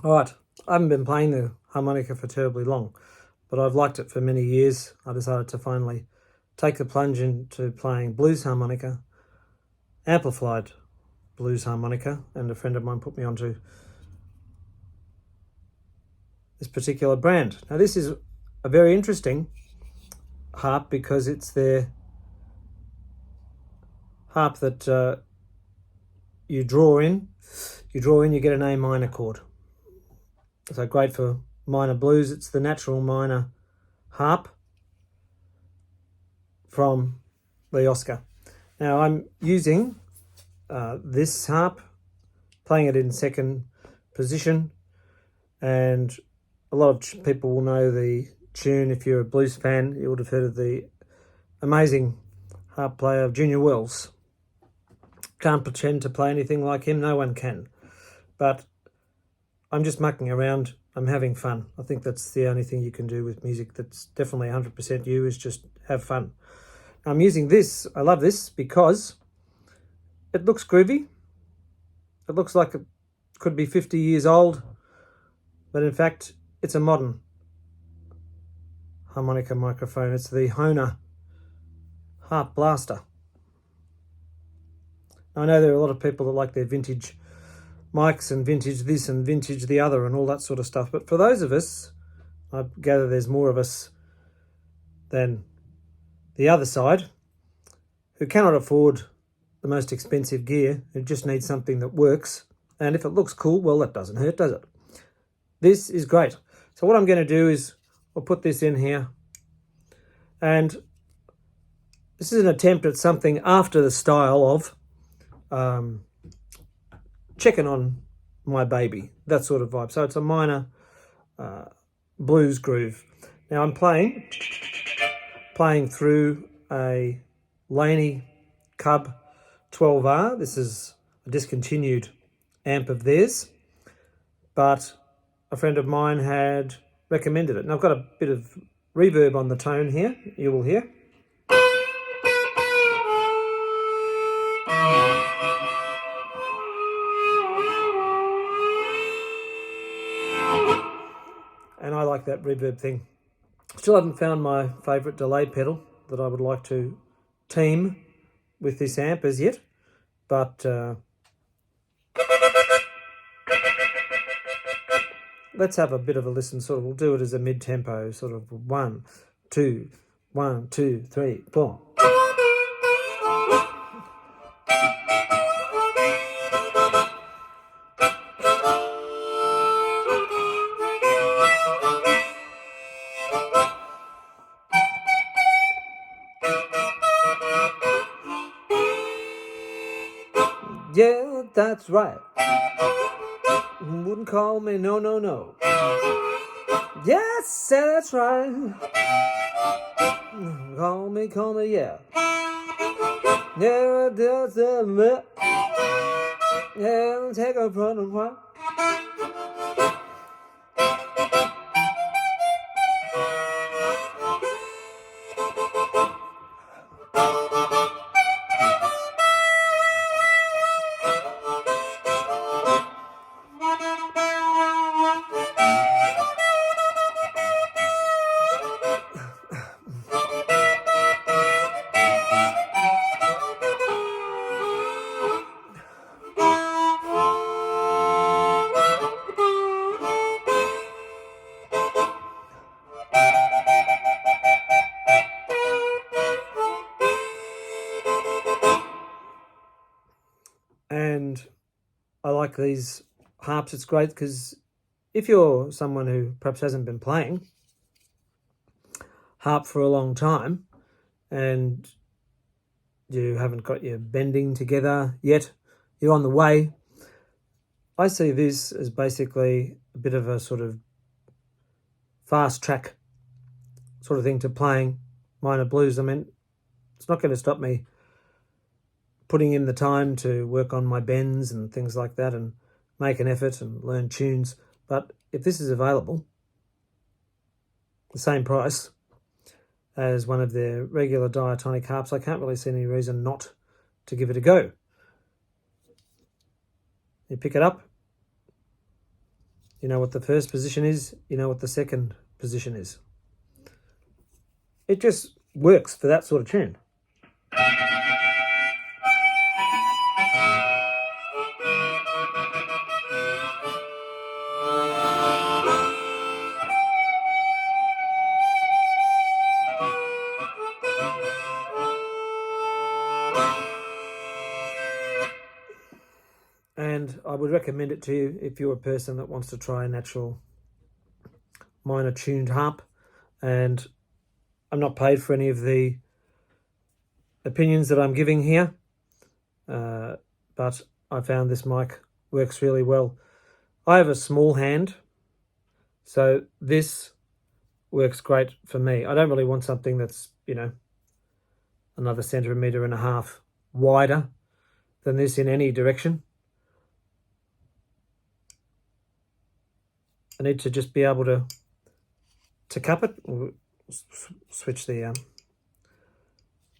All right, I haven't been playing the harmonica for terribly long, but I've liked it for many years. I decided to finally take the plunge into playing blues harmonica, amplified blues harmonica, and a friend of mine put me onto this particular brand. Now this is a very interesting harp because it's their harp that you draw in, you get an A minor chord. So great for minor blues. It's the natural minor harp from the Oscar. Now I'm using this harp, playing it in second position, and a lot of people will know the tune. If you're a blues fan, you would have heard of the amazing harp player Junior Wells. Can't pretend to play anything like him, no one can, but I'm just mucking around. I'm having fun. I think that's the only thing you can do with music that's definitely 100% you, is just have fun. I'm using this. I love this because it looks groovy. It looks like it could be 50 years old, but in fact, it's a modern harmonica microphone. It's the Hohner Harp Blaster. I know there are a lot of people that like their vintage mics and vintage this and vintage the other and all that sort of stuff, but for those of us, I gather there's more of us than the other side, who cannot afford the most expensive gear, who just need something that works, and if it looks cool, well, that doesn't hurt, does it? This is great. So what I'm going to do is I'll put this in here, and this is an attempt at something after the style of Checking on My Baby, that sort of vibe. So it's a minor blues groove. Now I'm playing through a Laney Cub 12R. This is a discontinued amp of theirs, but a friend of mine had recommended it. And I've got a bit of reverb on the tone here, you will hear. And I like that reverb thing. Still haven't found my favourite delay pedal that I would like to team with this amp as yet, but let's have a bit of a listen. Sort of, we'll do it as a mid-tempo, sort of 1, 2, 1, 2, 3, 4. Yeah, that's right. Wouldn't call me no, no, no. Yes, that's right. Call me, yeah. Yeah, that's it. Yeah, take a front and what? And I like these harps. It's great because if you're someone who perhaps hasn't been playing harp for a long time and you haven't got your bending together yet, you're on the way, I see this as basically a bit of a sort of fast track sort of thing to playing minor blues. I mean, it's not going to stop me putting in the time to work on my bends and things like that and make an effort and learn tunes. But if this is available, the same price as one of their regular diatonic harps, I can't really see any reason not to give it a go. You pick it up, You know what the first position is, you know what the second position is. It just works for that sort of tune. And I would recommend it to you if you're a person that wants to try a natural minor tuned harp. And I'm not paid for any of the opinions that I'm giving here, but I found this mic works really well. I have a small hand, so this works great for me. I don't really want something that's, you know, another centimetre and a half wider than this in any direction. I need to just be able to cup it. We'll switch the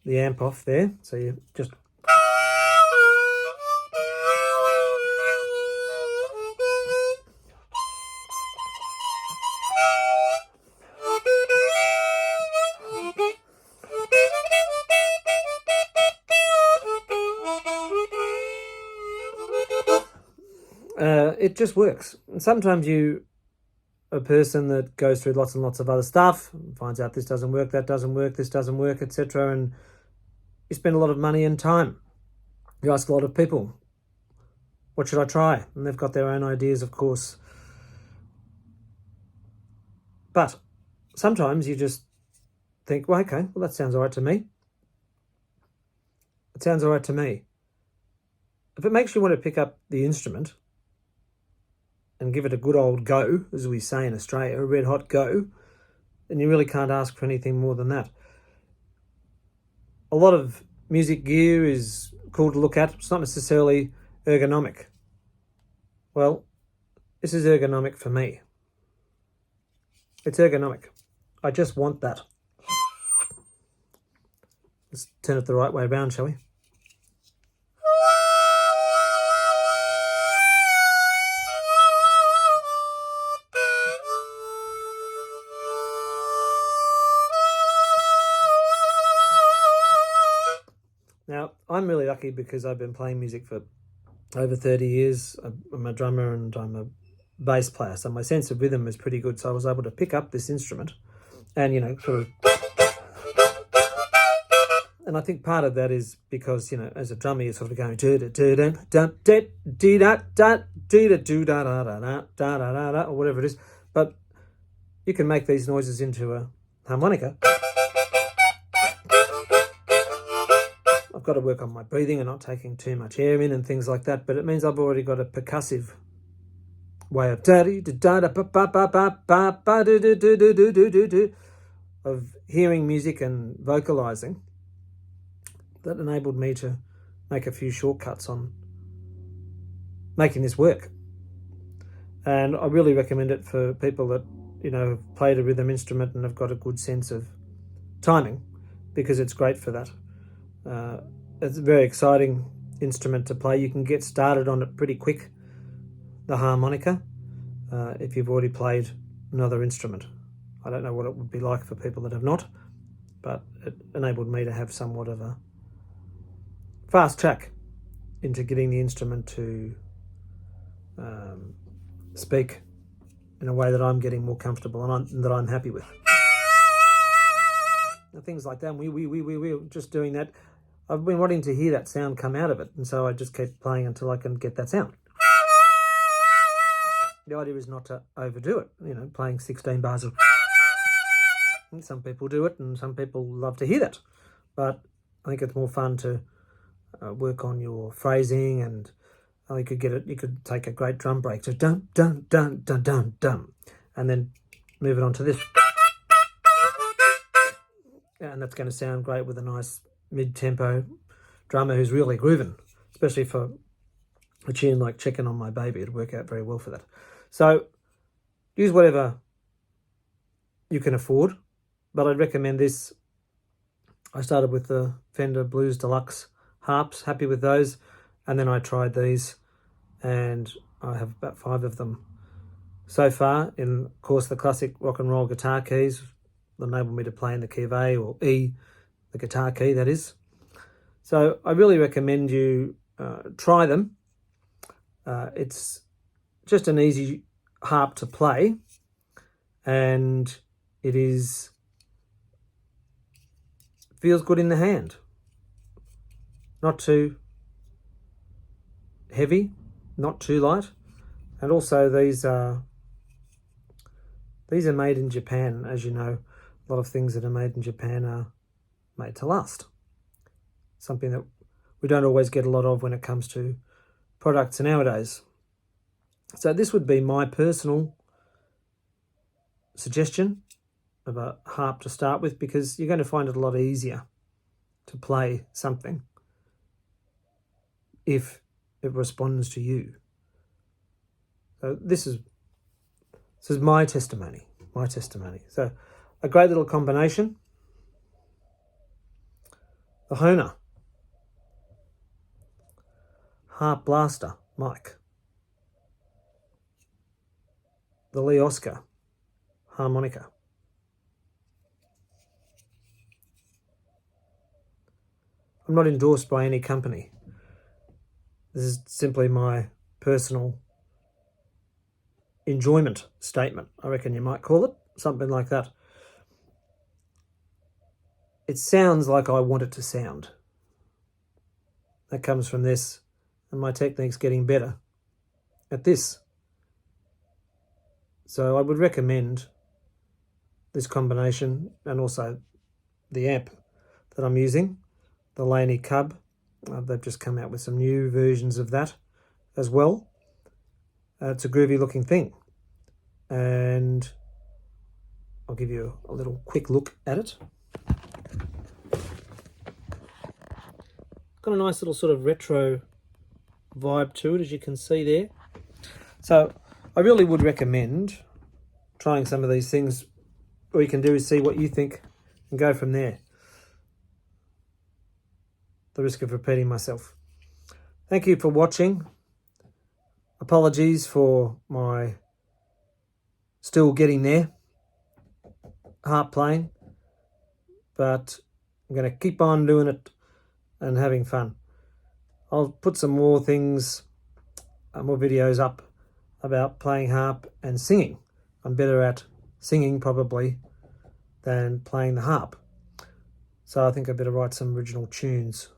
amp off there, so you just it just works. And sometimes you a person that goes through lots and lots of other stuff, finds out this doesn't work, that doesn't work, this doesn't work, etc. And you spend a lot of money and time. You ask a lot of people, what should I try? And they've got their own ideas, of course. But sometimes you just think, well, okay, well, that sounds all right to me. It sounds all right to me. If it makes you want to pick up the instrument and give it a good old go, as we say in Australia, a red hot go, then you really can't ask for anything more than that. A lot of music gear is cool to look at. It's not necessarily ergonomic. Well, this is ergonomic for me. It's ergonomic. I just want that. Let's turn it the right way around, shall we? Now, I'm really lucky because I've been playing music for over 30 years. I'm a drummer and I'm a bass player, so my sense of rhythm is pretty good. So I was able to pick up this instrument and, you know, sort of... And I think part of that is because, you know, as a drummer, you're sort of going... or whatever it is. But you can make these noises into a harmonica. I've got to work on my breathing and not taking too much air in and things like that, but it means I've already got a percussive way of hearing music and vocalizing that enabled me to make a few shortcuts on making this work. And I really recommend it for people that, you know, have played a rhythm instrument and have got a good sense of timing, because it's great for that. It's a very exciting instrument to play. You can get started on it pretty quick, the harmonica, if you've already played another instrument. I don't know what it would be like for people that have not, but it enabled me to have somewhat of a fast track into getting the instrument to speak in a way that I'm getting more comfortable and that I'm happy with. And things like that. We just doing that. I've been wanting to hear that sound come out of it, and so I just keep playing until I can get that sound. The idea is not to overdo it, you know, playing 16 bars of... And some people do it, and some people love to hear that. But I think it's more fun to work on your phrasing, and you could get it. You could take a great drum break, so dun dun dun dun dun dun, and then move it on to this. And that's going to sound great with a nice mid-tempo drummer who's really grooving, especially for a tune like Checking on My Baby. It'd work out very well for that. So use whatever you can afford, but I'd recommend this. I started with the Fender Blues Deluxe harps, happy with those, and then I tried these, and I have about 5 of them so far in, of course, the classic rock and roll guitar keys that enable me to play in the key of A or E, the guitar key, that is. So I really recommend you try them. It's just an easy harp to play, and it feels good in the hand. Not too heavy, not too light, and also these are made in Japan. As you know, a lot of things that are made in Japan are made to last. Something that we don't always get a lot of when it comes to products nowadays. So this would be my personal suggestion of a harp to start with, because you're going to find it a lot easier to play something if it responds to you. So this is my testimony. So a great little combination. The Hohner Harp Blaster mic. The Lee Oscar harmonica. I'm not endorsed by any company. This is simply my personal enjoyment statement, I reckon you might call it, something like that. It sounds like I want it to sound. That comes from this, and my technique's getting better at this. So I would recommend this combination, and also the amp that I'm using, the Laney Cub. They've just come out with some new versions of that as well. It's a groovy looking thing, and I'll give you a little quick look at it. Got a nice little sort of retro vibe to it, as you can see there. So I really would recommend trying some of these things. All you can do is see what you think and go from there. The risk of repeating myself. Thank you for watching. Apologies for my still getting there harp playing, but I'm going to keep on doing it and having fun. I'll put some more things, more videos up about playing harp and singing. I'm better at singing probably than playing the harp. So I think I better write some original tunes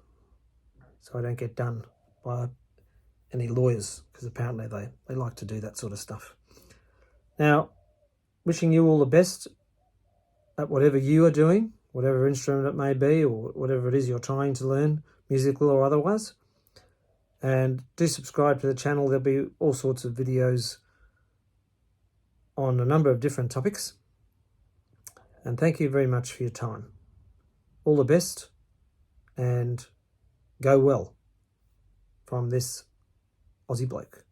so I don't get done by any lawyers, because apparently they like to do that sort of stuff. Now, wishing you all the best at whatever you are doing, whatever instrument it may be, or whatever it is you're trying to learn, musical or otherwise. And do subscribe to the channel. There'll be all sorts of videos on a number of different topics. And thank you very much for your time. All the best, and go well from this Aussie bloke.